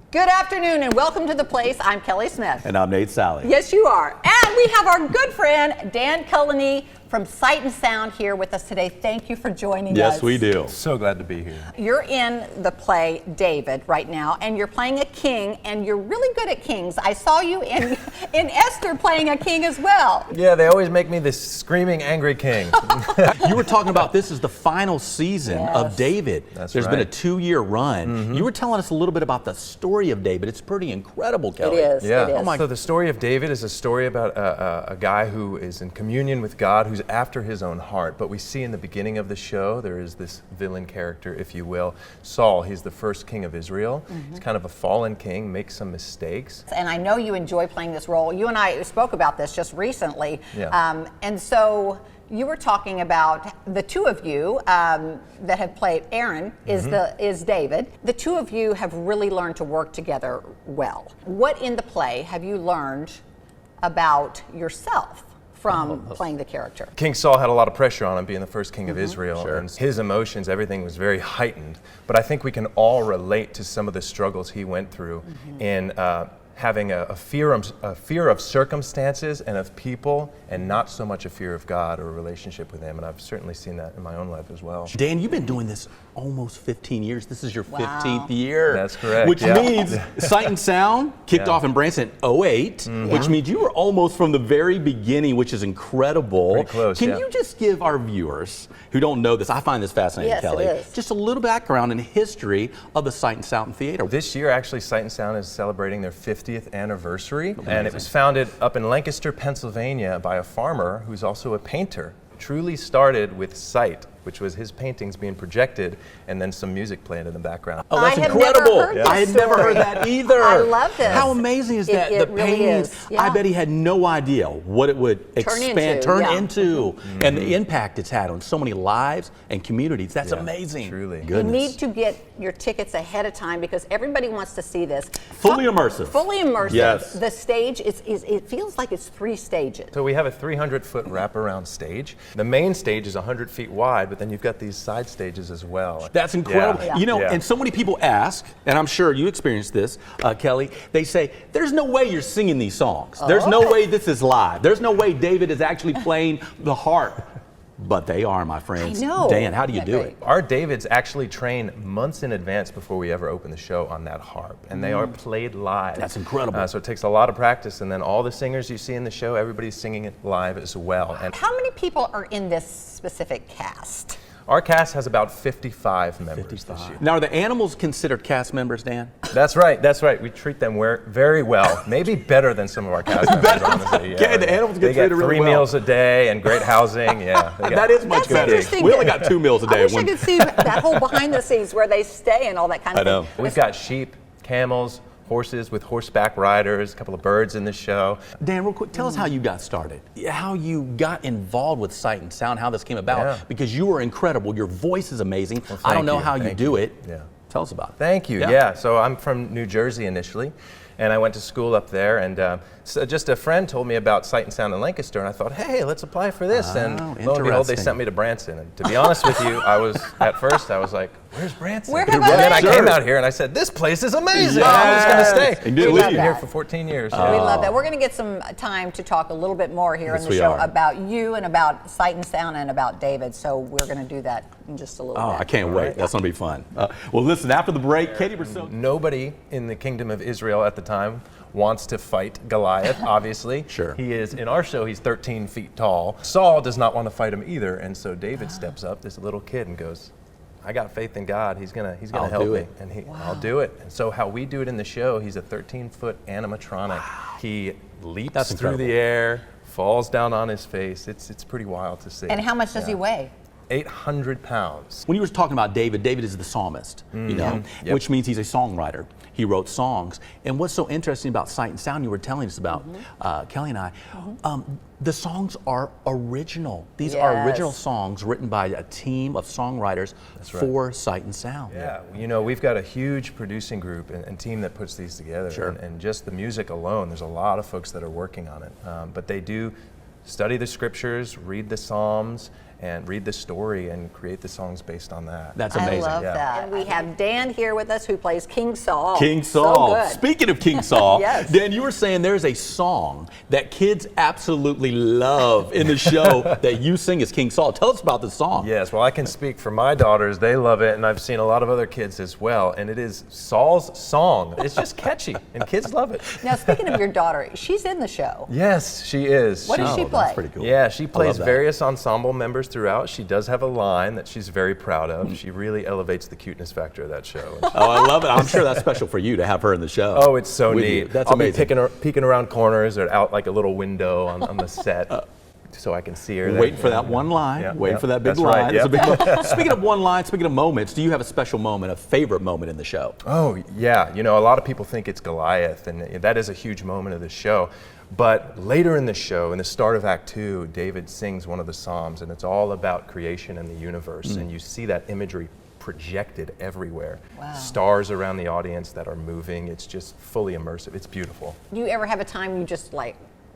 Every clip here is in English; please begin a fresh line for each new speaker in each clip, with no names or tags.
Good afternoon and welcome to The Place. I'm Kelly Smith.
And I'm Nate Sally.
Yes, you are. And we have our good friend, Dan Culliney from Sight and Sound here with us today. Thank you for joining us.
Yes, we do.
So glad to be here.
You're in the play David right now, and you're playing a king, and you're really good at kings. I saw you in Esther playing a king as well.
Yeah, they always make me this screaming, angry king.
You were talking about this is the final season of David.
That's
There's been a
right.
2-year run. You were telling us a little bit about the story of David. It's pretty incredible,
It
Kelly.
is.
Yeah.
It is.
So the story of David is a story about a guy who is in communion with God, who's after his own heart. But we see in the beginning of the show, there is this villain character, if you will, Saul. He's the first king of Israel. He's kind of a fallen king, makes some mistakes.
And I know you enjoy playing this role. You and I spoke about this just recently.
Yeah.
And so you were talking about the two of you that have played. Aaron is David. The two of you have really learned to work together well. What in the play have you learned about yourself from playing the character?
King Saul had a lot of pressure on him being the first king of Israel, and his emotions, everything was very heightened. But I think we can all relate to some of the struggles he went through in having a fear of circumstances and of people, and not so much a fear of God or a relationship with Him. And I've certainly seen that in my own life as well.
Dan, you've been doing this almost 15 years. This is your 15th year.
That's correct.
Which means Sight and Sound kicked off in Branson in 08, which means you were almost from the very beginning, which is incredible.
Pretty close,
Can you just give our viewers who don't know this, I find this fascinating,
Yes,
Kelly,
it is.
just a little background and history of the Sight and Sound Theater.
This year, actually, Sight and Sound is celebrating their 50th anniversary, and it was founded up in Lancaster, Pennsylvania by a farmer who's also a painter. Truly started with sight, which was his paintings being projected and then some music playing in the background.
Oh, that's
I have
incredible.
never heard this
I had never
story.
heard that either.
I love this.
How amazing is that?
It
the
really
paintings,
is. Yeah.
I bet he had no idea what it would turn
yeah.
into, and the impact it's had on so many lives and communities. That's amazing.
Truly.
You
Goodness.
need to get your tickets ahead of time because everybody wants to see this.
Fully immersive.
Fully immersive.
Yes.
The stage it feels like it's 3 stages.
So we have a 300-foot wraparound stage. The main stage is 100 feet wide, but then you've got these side stages as well.
That's incredible.
Yeah.
You know,
Yeah.
and so many people ask, and I'm sure you experienced this, Kelly, they say, there's no way you're singing these songs. There's no way this is live. There's no way David is actually playing the harp. But they are, my friends.
I know.
Dan, how do you
Isn't
do
that
it?
Our Davids actually train months in advance before we ever open the show on that harp, and they are played live.
That's incredible.
So it takes a lot of practice, and then all the singers you see in the show, everybody's singing it live as well. And
How many people are in this specific cast?
our cast has about 55 members this year.
Now, are the animals considered cast members, Dan?
That's right, that's right. We treat them very well, maybe better than some of our cast members, honestly.
Okay, the animals get
they get
treated really
3
well.
meals a day and great housing, yeah. They
That is much
That's
better.
interesting.
We only got 2 meals a day.
I wish I could see that whole behind the scenes where they stay and all that kind of
I know.
thing.
We've got sheep, camels, horses with horseback riders, a couple of birds in the show.
Dan, real quick, tell us how you got started, how you got involved with Sight and Sound, how this came about,
Yeah.
because you are incredible. Your voice is amazing.
Well,
I don't
thank
know
you.
how you
Thank
do
you.
it.
Yeah.
Tell us about it.
Thank you.
Yeah.
Yeah. So I'm from New Jersey initially, and I went to school up there. And so just a friend told me about Sight and Sound in Lancaster, and I thought, hey, let's apply for this. And lo and behold, they
interesting.
sent me to Branson. And to be honest with you, at first I was like, where's Branson?
Where have
and
I
then I
been?
came out here and I said, this place is amazing.
Yes.
I'm just going to stay.
And didn't
We've
leave.
been here
that.
for 14 years.
We love that. We're going to get some time to talk a little bit more here
Yes,
in the
we
show
are.
about you and about Sight and Sound and about David. So we're going to do that in just a little
Oh,
bit.
I can't wait. That's going to be fun. Well, listen, after the break, Katie Brissot.
Nobody in the kingdom of Israel at the time wants to fight Goliath, obviously.
Sure.
He is, in our show, he's 13 feet tall. Saul does not want to fight him either, and so David steps up, this little kid, and goes, I got faith in God. He's gonna
I'll
help
do
me.
it.
And I'll do it. And so how we do it in the show, he's a 13-foot animatronic. He leaps
That's
through
incredible.
the air, falls down on his face. It's pretty wild to see.
And how much does he weigh?
800 pounds.
When you were talking about David, David is the psalmist, you know,
Yep.
which means he's a songwriter. He wrote songs. And what's so interesting about Sight and Sound, you were telling us about, Kelly and I, the songs are original. These are
Yes.
original songs written by a team of songwriters for Sight and Sound.
Yeah, you know, we've got a huge producing group and team that puts these together.
Sure.
And just the music alone, there's a lot of folks that are working on it. But they do study the scriptures, read the Psalms, and read the story and create the songs based on that.
That's amazing.
I love that. And we have Dan here with us who plays King Saul.
King
So
Saul.
good.
Speaking of King Saul,
Yes.
Dan, you were saying there's a song that kids absolutely love in the show that you sing as King Saul. Tell us about the song.
Yes, well, I can speak for my daughters. They love it, and I've seen a lot of other kids as well. And it is Saul's song. It's just catchy, and kids love it.
Now, speaking of your daughter, she's in the show.
Yes, she is.
What does she
Oh,
play?
that's pretty cool.
Yeah, she
I love
plays
that.
various ensemble members throughout. She does have a line that she's very proud of. She really elevates the cuteness factor of that show.
Oh, I love it. I'm sure that's special for you to have her in the show.
Oh, it's so
with
neat.
you. That's
I'll
amazing.
be peeking around corners or out like a little window on the set so I can see her.
Waiting for that one line,
Yeah,
waiting
yeah,
for that big
that's right,
line. It's a
yeah.
big moment. Speaking of one line, speaking of moments, do you have a special moment, a favorite moment in the show?
Oh, yeah. You know, a lot of people think it's Goliath, and that is a huge moment of the show. But later in the show, in the start of Act 2, David sings one of the Psalms, and it's all about creation and the universe. And you see that imagery projected everywhere.
Wow.
Stars around the audience that are moving. It's just fully immersive. It's beautiful.
Do you ever have a time you just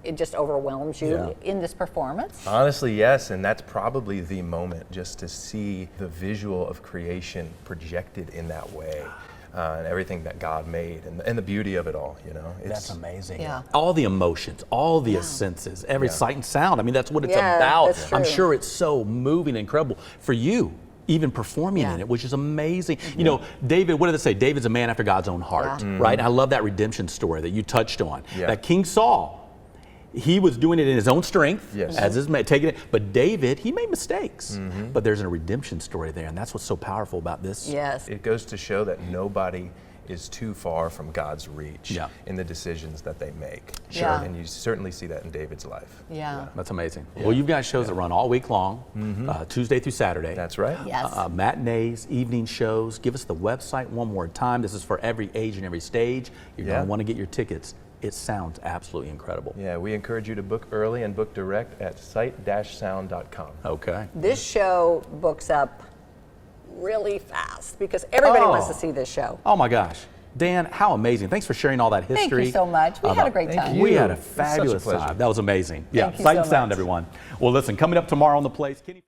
it just overwhelms you
Yeah.
in this performance?
Honestly, yes, and that's probably the moment, just to see the visual of creation projected in that way. And everything that God made and the beauty of it all, you know.
That's amazing.
Yeah.
All the emotions, all the senses, every
Yeah.
sight and sound. I mean, that's what it's
Yeah,
about.
that's
I'm
true.
sure it's so moving and incredible for you, even performing
Yeah.
in it, which is amazing. You know, David, what did they say? David's a man after God's own heart,
Yeah.
right? And I love that redemption story that you touched on.
Yeah.
That King Saul, he was doing it in his own strength,
Yes.
as his man, taking it. But David, he made mistakes. But there's a redemption story there, and that's what's so powerful about this.
Yes.
It goes to show that nobody is too far from God's reach
Yeah.
in the decisions that they make.
Sure. Yeah.
And you certainly see that in David's life.
Yeah.
That's amazing. Well, you've got shows that run all week long, Tuesday through Saturday.
That's right.
Yes.
Matinees, evening shows. Give us the website one more time. This is for every age and every stage. You're going
Yeah.
to want to get your tickets. It sounds absolutely incredible.
Yeah, we encourage you to book early and book direct at sight-sound.com.
Okay.
This show books up really fast because everybody wants to see this show.
Oh my gosh. Dan, how amazing. Thanks for sharing all that history.
Thank you so much. We had a great time.
We had a
It's such a
fabulous
pleasure.
time. That was amazing. Yeah,
Thank you
Sight
so
and Sound,
much.
everyone. Well, listen, coming up tomorrow on The Place, Kenny.